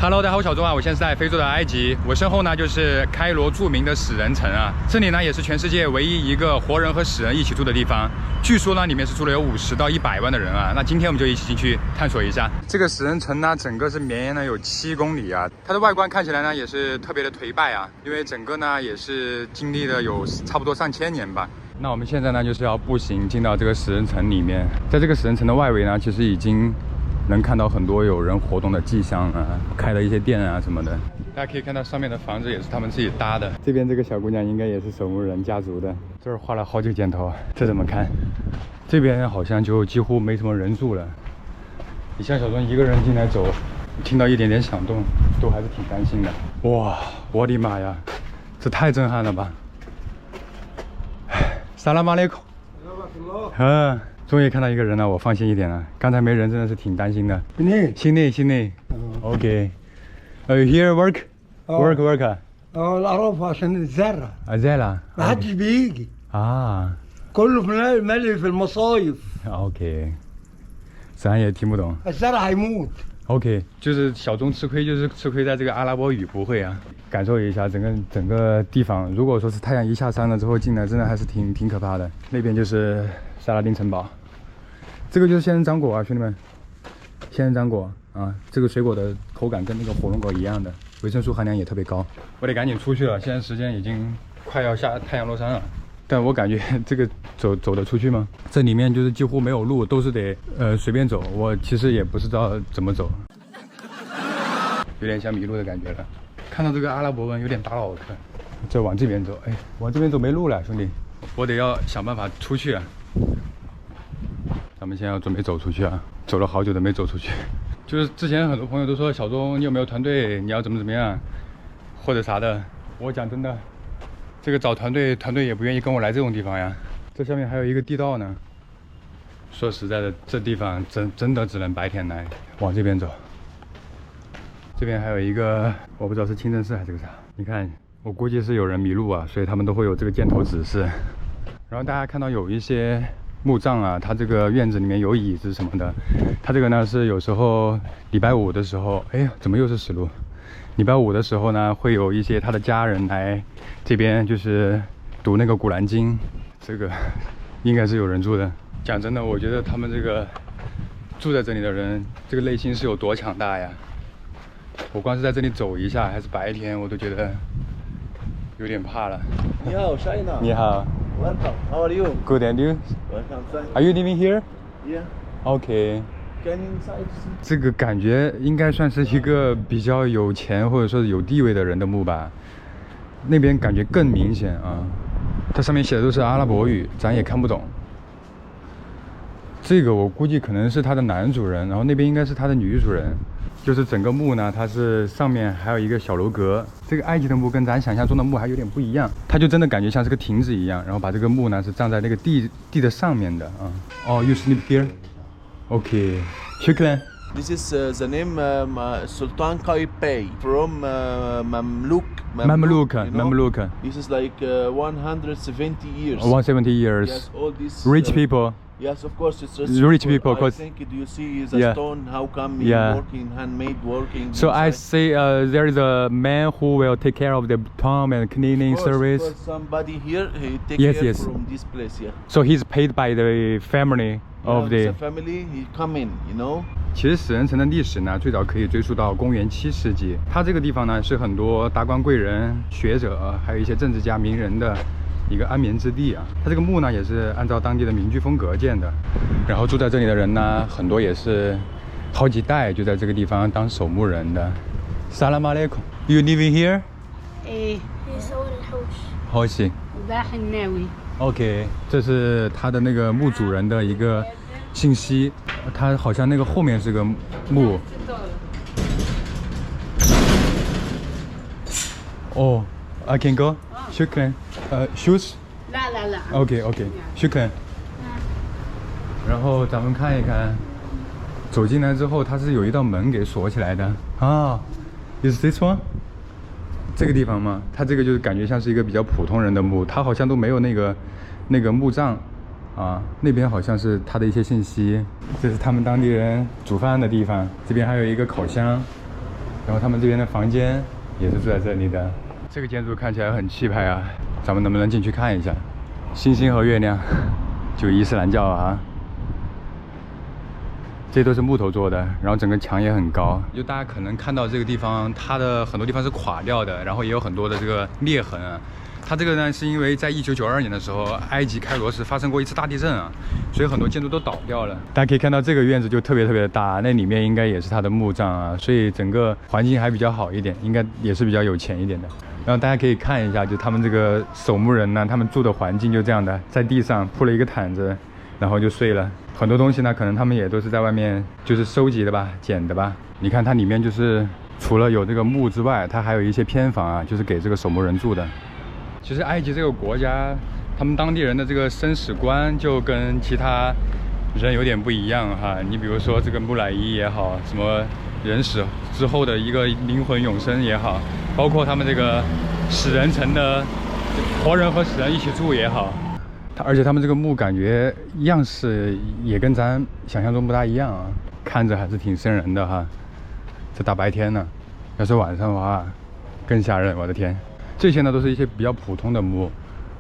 Hello， 大家好，我小钟啊，我现在是在非洲的埃及，我身后呢就是开罗著名的死人城啊，这里呢也是全世界唯一一个活人和死人一起住的地方。据说呢里面是住了有50到100万的人啊，那今天我们就一起进去探索一下。这个死人城呢，整个是绵延了有7公里啊，它的外观看起来呢也是特别的颓败啊，因为整个呢也是经历了有差不多上千年吧。那我们现在呢就是要步行进到这个死人城里面，在这个死人城的外围呢，其实已经能看到很多有人活动的迹象啊，开了一些店啊什么的。大家可以看到上面的房子也是他们自己搭的。这边这个小姑娘应该也是守墓人家族的，这儿画了好几个箭头，这怎么看？这边好像就几乎没什么人住了。你像小钟一个人进来走，听到一点点响动，都还是挺担心的。哇，我的妈呀，这太震撼了吧！萨拉马雷孔。终于看到一个人了，我放心一点了。刚才没人，真的是挺担心的。心内 ，OK。Here work. العرف عشان الزرع. زرع. ما حدش بيجي. كله مالي في المصايف. OK。咱也听不懂。الزرع هيموت. OK， 就是小钟吃亏，就是吃亏在这个阿拉伯语不会啊。感受一下整个地方，如果说是太阳一下山了之后进来，真的还是挺可怕的。那边就是萨拉丁城堡，这个就是仙人掌果啊，兄弟们，仙人掌果啊，这个水果的口感跟那个火龙果一样的，维生素含量也特别高。我得赶紧出去了，现在时间已经快要下太阳落山了。但我感觉这个走得出去吗？这里面就是几乎没有路，都是得随便走。我其实也不知道怎么走，有点像迷路的感觉了。看到这个阿拉伯文有点打扰我看。再往这边走，哎，往这边走没路了，兄弟，我得要想办法出去啊。咱们现在要准备走出去啊，走了好久都没走出去。就是之前很多朋友都说小钟你有没有团队，你要怎么样，或者啥的。我讲真的。这个找团队也不愿意跟我来这种地方呀。这下面还有一个地道呢。说实在的，这地方真的只能白天来。往这边走，这边还有一个，我不知道是清真寺还是个啥。你看，我估计是有人迷路啊，所以他们都会有这个箭头指示。然后大家看到有一些墓葬啊，它这个院子里面有椅子什么的。它这个呢是有时候礼拜五的时候，哎呀，怎么又是死路？礼拜五的时候呢，会有一些他的家人来这边，就是读那个古兰经。这个应该是有人住的。讲真的，我觉得他们这个住在这里的人，这个内心是有多强大呀！我光是在这里走一下，还是白天，我都觉得有点怕了。你好 ，China。你好。Welcome. How are you? Good, and you? Welcome. Are you living here? Yeah. Okay. Inside. 这个感觉应该算是一个比较有钱或者说是有地位的人的墓吧。那边感觉更明显啊，它上面写的都是阿拉伯语，咱也看不懂。这个我估计可能是他的男主人，然后那边应该是他的女主人。就是整个墓呢，它是上面还有一个小楼阁。这个埃及的墓跟咱想象中的墓还有点不一样，它就真的感觉像是个亭子一样，然后把这个墓呢是站在那个地的上面的啊。哦，you sleep here？Okay, shukran. This is the name Sultan Qaitbay from Mamluk. Mamluk. This is like 170 years. 170 years. Yes, all these rich people. Yes, of course, it's just rich people. I think you see the stone. How come working handmade working? So inside. I say there is a man who will take care of the tomb and cleaning service. Somebody here, he take care from this place. Yeah. So he's paid by the family of the family. He come in, you know. 其实死人城的历史呢，最早可以追溯到公元7世纪。它这个地方呢，是很多达官贵人、学者，还有一些政治家、名人的一个安眠之地啊。它这个墓呢，也是按照当地的民居风格建的。然后住在这里的人呢，很多也是好几代就在这个地方当守墓人的。Salam alaikum. You living here? حوشي. OK， 这是他的那个墓主人的一个信息。他好像那个后面是个墓。哦 I can go. Shukran. Shoes? لا. OK. Shukran. 然后咱们看一看，走进来之后，它是有一道门给锁起来的啊。Is this one？ 这个地方吗？它这个就是感觉像是一个比较普通人的墓，它好像都没有那个墓葬啊。那边好像是它的一些信息。这是他们当地人煮饭的地方，这边还有一个烤箱。然后他们这边的房间也是住在这里的。这个建筑看起来很气派啊，咱们能不能进去看一下？星星和月亮，就伊斯兰教啊。这都是木头做的，然后整个墙也很高。就大家可能看到这个地方，它的很多地方是垮掉的，然后也有很多的这个裂痕啊。它这个呢，是因为在1992年的时候，埃及开罗市发生过一次大地震啊，所以很多建筑都倒掉了。大家可以看到这个院子就特别的大，那里面应该也是它的墓葬啊，所以整个环境还比较好一点，应该也是比较有钱一点的。然后大家可以看一下，就他们这个守墓人呢，他们住的环境就这样的，在地上铺了一个毯子，然后就睡了。很多东西呢，可能他们也都是在外面就是收集的吧，捡的吧。你看它里面就是除了有这个墓之外，它还有一些偏房啊，就是给这个守墓人住的。其实埃及这个国家，他们当地人的这个生死观就跟其他人有点不一样哈。你比如说这个木乃伊也好，什么人死之后的一个灵魂永生也好，包括他们这个死人城的活人和死人一起住也好。而且他们这个墓感觉样式也跟咱想象中不大一样啊，看着还是挺瘆人的哈。这大白天呢，要是晚上的话更吓人，我的天！这些呢都是一些比较普通的墓，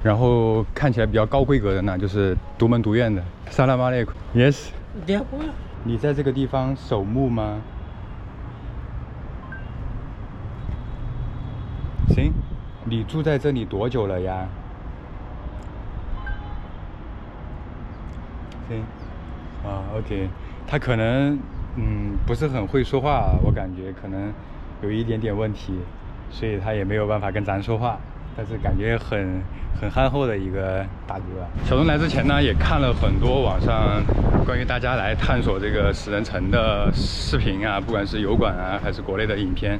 然后看起来比较高规格的呢，就是独门独院的。萨拉马列库 ，Yes。你在这个地方守墓吗？行，你住在这里多久了呀？OK， 他可能不是很会说话，我感觉可能有一点点问题，所以他也没有办法跟咱说话，但是感觉很憨厚的一个大哥。小东来之前呢，也看了很多网上关于大家来探索这个死人城的视频啊，不管是油管啊还是国内的影片，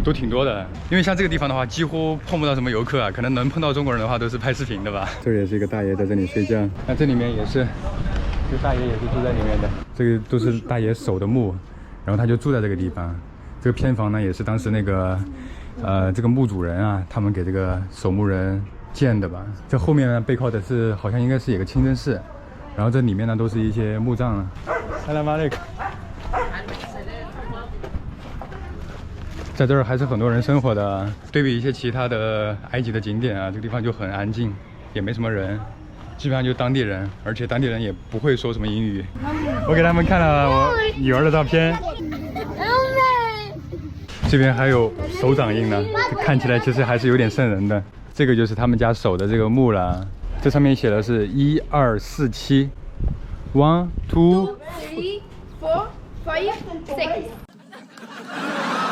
都挺多的。因为像这个地方的话，几乎碰不到什么游客啊，可能能碰到中国人的话都是拍视频的吧。这也是一个大爷在这里睡觉，那这里面也是。这大爷也是住在里面的，这个都是大爷守的墓，然后他就住在这个地方。这个偏房呢，也是当时那个，这个墓主人啊，他们给这个守墓人建的吧。这后面呢，背靠的是好像应该是有个清真寺，然后这里面呢都是一些墓葬啊。在这儿还是很多人生活的，对比一些其他的埃及的景点啊，这个地方就很安静，也没什么人。基本上就当地人，而且当地人也不会说什么英语。我给他们看了我女儿的照片，这边还有手掌印呢，看起来其实还是有点瘆人的。这个就是他们家守的这个墓了，这上面写的是1247 1 2 3 4 5 6。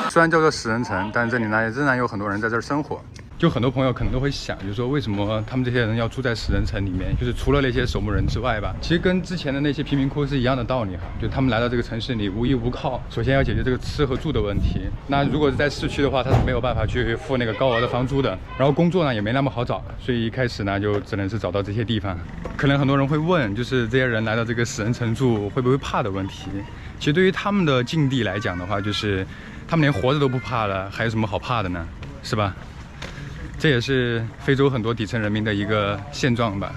虽然叫做死人城，但这里呢仍然有很多人在这儿生活。就很多朋友可能都会想，就是说为什么他们这些人要住在死人城里面？就是除了那些守墓人之外吧，其实跟之前的那些贫民窟是一样的道理哈。就他们来到这个城市里无依无靠，首先要解决这个吃和住的问题。那如果是在市区的话，他是没有办法去付那个高额的房租的。然后工作呢也没那么好找，所以一开始呢就只能是找到这些地方。可能很多人会问，就是这些人来到这个死人城住会不会怕的问题？其实对于他们的境地来讲的话，就是他们连活着都不怕了，还有什么好怕的呢？是吧？这也是非洲很多底层人民的一个现状吧。